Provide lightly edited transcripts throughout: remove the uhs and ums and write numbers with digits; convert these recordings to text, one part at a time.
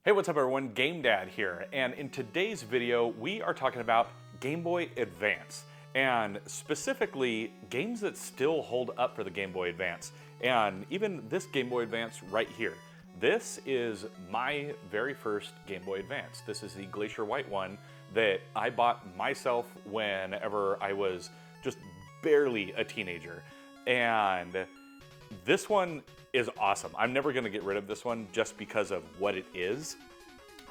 Hey, what's up everyone? Game Dad here, and in today's video we are talking about Game Boy Advance, and specifically games that still hold up for the Game Boy Advance, and even this Game Boy Advance right here. This is my very first Game Boy Advance. This is the Glacier White one that I bought myself whenever I was just barely a teenager, and this one is awesome. I'm never going to get rid of this one just because of what it is.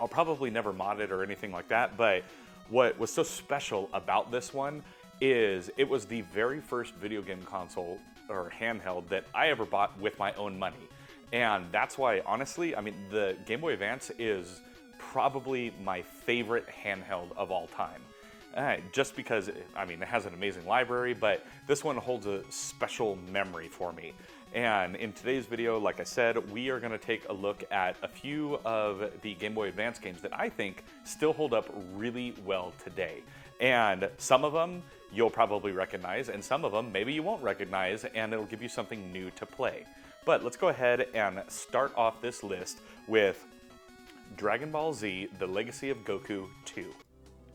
I'll probably never mod it or anything like that, but what was so special about this one is it was the very first video game console or handheld that I ever bought with my own money. And that's why, honestly, I mean, the Game Boy Advance is probably my favorite handheld of all time. Just because, I mean, it has an amazing library, but this one holds a special memory for me. And in today's video, like I said, we are going to take a look at a few of the Game Boy Advance games that I think still hold up really well today. And some of them you'll probably recognize, and some of them maybe you won't recognize, and it'll give you something new to play. But let's go ahead and start off this list with Dragon Ball Z: The Legacy of Goku 2.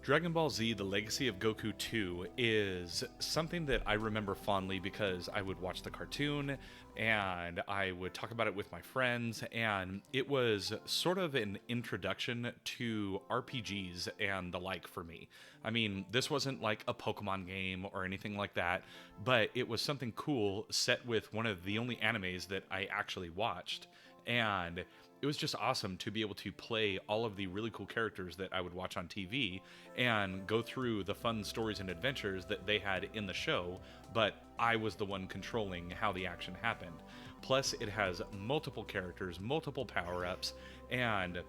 Dragon Ball Z: The Legacy of Goku 2 is something that I remember fondly because I would watch the cartoon and I would talk about it with my friends, and it was sort of an introduction to RPGs and the like for me. I mean, this wasn't like a Pokemon game or anything like that, but it was something cool set with one of the only animes that I actually watched, and it was just awesome to be able to play all of the really cool characters that I would watch on TV and go through the fun stories and adventures that they had in the show, but I was the one controlling how the action happened. Plus, it has multiple characters, multiple power-ups, and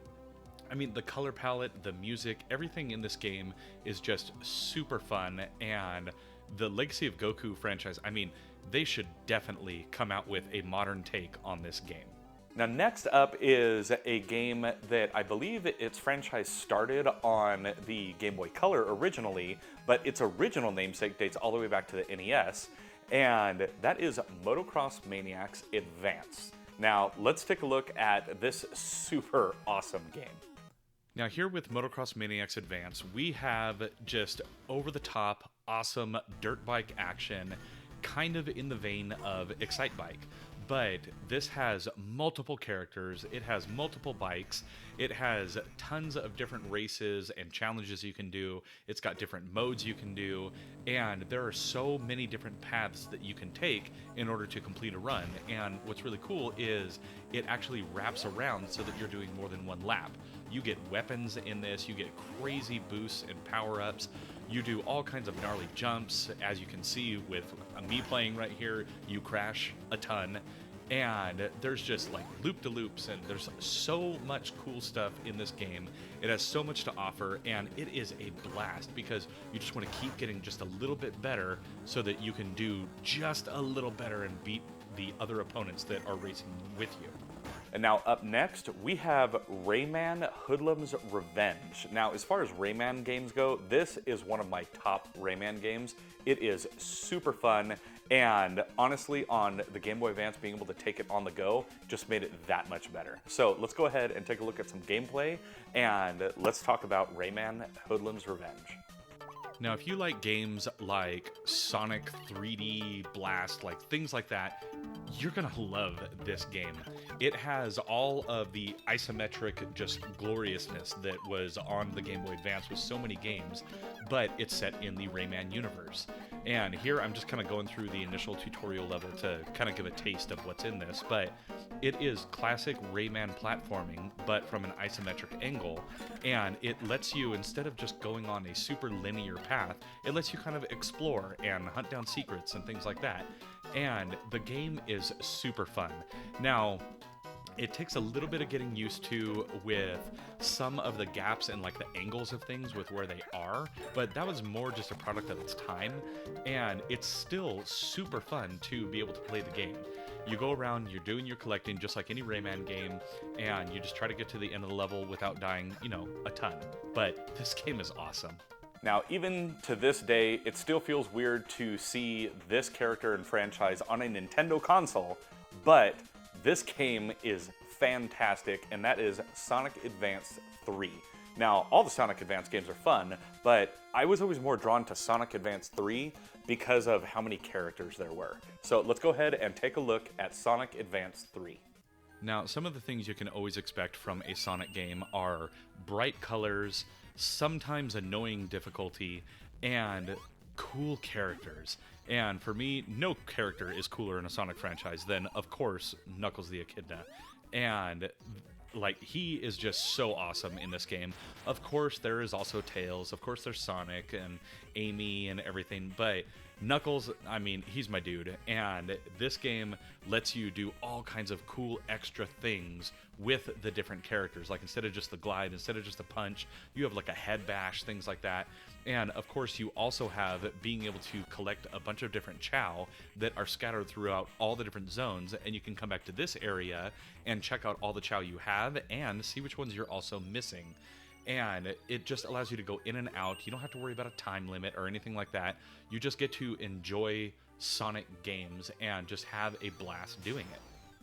I mean, the color palette, the music, everything in this game is just super fun, and the Legacy of Goku franchise, I mean, they should definitely come out with a modern take on this game. Now, next up is a game that I believe its franchise started on the Game Boy Color originally, but its original namesake dates all the way back to the NES, and that is Motocross Maniacs Advance. Now, let's take a look at this super awesome game. Now, here with Motocross Maniacs Advance, we have just over-the-top, awesome dirt bike action, kind of in the vein of Excite Bike. But this has multiple characters, it has multiple bikes, it has tons of different races and challenges you can do, it's got different modes you can do, and there are so many different paths that you can take in order to complete a run. And what's really cool is it actually wraps around so that you're doing more than one lap. You get weapons in this, you get crazy boosts and power-ups, you do all kinds of gnarly jumps. As you can see with me playing right here, you crash a ton. And there's just like loop-de-loops, and there's so much cool stuff in this game. It has so much to offer, and it is a blast because you just want to keep getting just a little bit better so that you can do just a little better and beat the other opponents that are racing with you. And now up next, we have Rayman Hoodlum's Revenge. Now, as far as Rayman games go, this is one of my top Rayman games. It is super fun, and honestly, on the Game Boy Advance, being able to take it on the go just made it that much better. So let's go ahead and take a look at some gameplay, and let's talk about Rayman Hoodlum's Revenge. Now, if you like games like Sonic 3D Blast, like things like that, you're gonna love this game. It has all of the isometric just gloriousness that was on the Game Boy Advance with so many games, but it's set in the Rayman universe. And here I'm just kind of going through the initial tutorial level to kind of give a taste of what's in this, but it is classic Rayman platforming, but from an isometric angle, and it lets you, instead of just going on a super linear path, it lets you kind of explore and hunt down secrets and things like that. And the game is super fun. Now, it takes a little bit of getting used to with some of the gaps and like the angles of things with where they are, but that was more just a product of its time, and it's still super fun to be able to play the game. You go around, you're doing your collecting just like any Rayman game, and you just try to get to the end of the level without dying, you know, a ton. But this game is awesome. Now, even to this day, it still feels weird to see this character and franchise on a Nintendo console, but this game is fantastic, and that is Sonic Advance 3. Now, all the Sonic Advance games are fun, but I was always more drawn to Sonic Advance 3 because of how many characters there were. So let's go ahead and take a look at Sonic Advance 3. Now, some of the things you can always expect from a Sonic game are bright colors, sometimes annoying difficulty, and cool characters. And for me, no character is cooler in a Sonic franchise than, of course, Knuckles the Echidna. And like, he is just so awesome in this game. Of course, there is also Tails. Of course, there's Sonic and Amy and everything. But Knuckles, I mean, he's my dude. And this game lets you do all kinds of cool extra things with the different characters. Like, instead of just the glide, instead of just a punch, you have like a head bash, things like that. And of course, you also have being able to collect a bunch of different Chow that are scattered throughout all the different zones. And you can come back to this area and check out all the Chow you have and see which ones you're also missing. And it just allows you to go in and out. You don't have to worry about a time limit or anything like that. You just get to enjoy Sonic games and just have a blast doing it.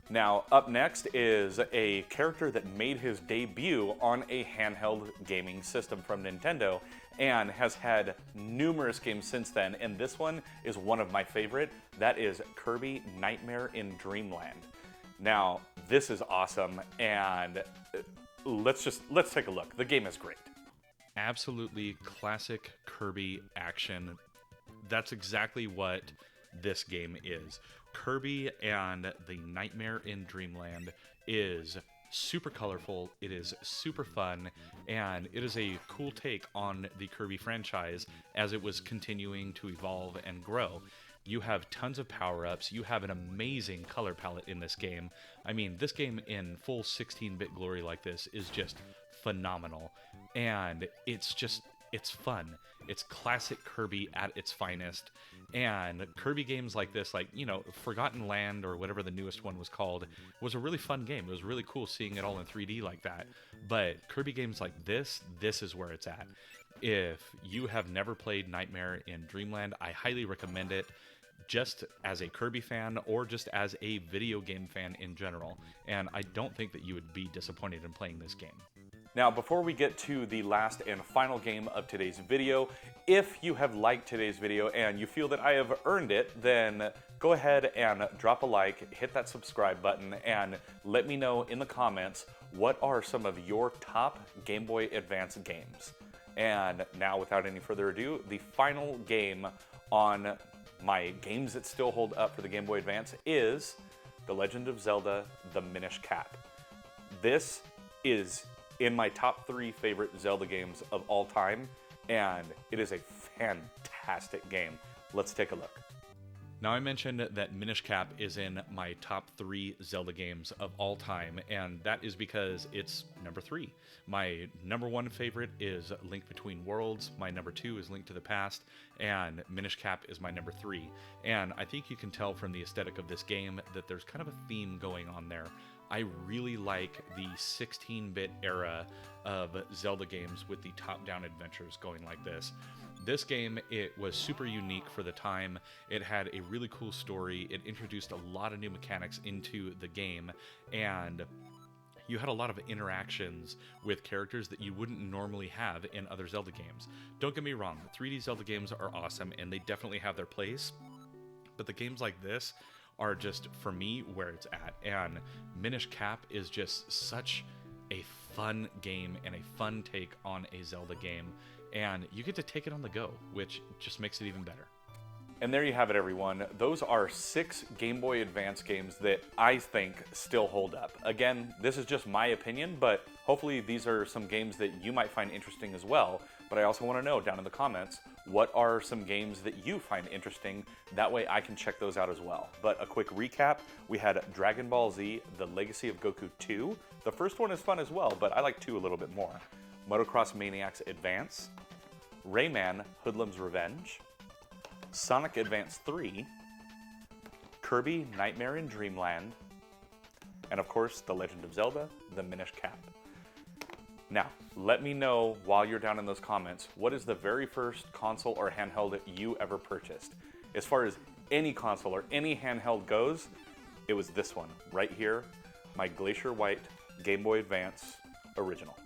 Now, up next is a character that made his debut on a handheld gaming system from Nintendo and has had numerous games since then, and this one is one of my favorite. That is Kirby Nightmare in Dreamland. Now, this is awesome, and let's take a look. The game is great. Absolutely classic Kirby action. That's exactly what this game is. Kirby and the Nightmare in Dreamland is super colorful, it is super fun, and it is a cool take on the Kirby franchise as it was continuing to evolve and grow. You have tons of power-ups, you have an amazing color palette in this game. I mean, this game in full 16-bit glory like this is just phenomenal, and it's fun. It's classic Kirby at its finest, and Kirby games like this, like, you know, Forgotten Land or whatever the newest one was called, was a really fun game. It was really cool seeing it all in 3D like that, but Kirby games like this is where it's at. If you have never played Nightmare in Dreamland, I highly recommend it, just as a Kirby fan or just as a video game fan in general, and I don't think that you would be disappointed in playing this game. Now, before we get to the last and final game of today's video, if you have liked today's video and you feel that I have earned it, then go ahead and drop a like, hit that subscribe button, and let me know in the comments what are some of your top Game Boy Advance games. And now, without any further ado, the final game on my games that still hold up for the Game Boy Advance is The Legend of Zelda: The Minish Cap. This is in my top 3 favorite Zelda games of all time, and it is a fantastic game. Let's take a look. Now, I mentioned that Minish Cap is in my top 3 Zelda games of all time, and that is because it's number 3. My number 1 favorite is Link Between Worlds, my number 2 is Link to the Past, and Minish Cap is my number 3. And I think you can tell from the aesthetic of this game that there's kind of a theme going on there. I really like the 16-bit era of Zelda games with the top-down adventures going like this. This game, it was super unique for the time. It had a really cool story. It introduced a lot of new mechanics into the game, and you had a lot of interactions with characters that you wouldn't normally have in other Zelda games. Don't get me wrong, 3D Zelda games are awesome, and they definitely have their place, but the games like this are just, for me, where it's at. And Minish Cap is just such a fun game and a fun take on a Zelda game, and you get to take it on the go, which just makes it even better. And there you have it, everyone. Those are 6 Game Boy Advance games that I think still hold up. Again, this is just my opinion, but hopefully these are some games that you might find interesting as well. But I also want to know down in the comments, what are some games that you find interesting? That way I can check those out as well. But a quick recap, we had Dragon Ball Z, The Legacy of Goku 2. The first one is fun as well, but I like 2 a little bit more. Motocross Maniacs Advance, Rayman Hoodlum's Revenge, Sonic Advance 3, Kirby Nightmare in Dreamland, and of course, The Legend of Zelda: The Minish Cap. Now, let me know while you're down in those comments, what is the very first console or handheld that you ever purchased? As far as any console or any handheld goes, it was this one right here. my Glacier White Game Boy Advance original.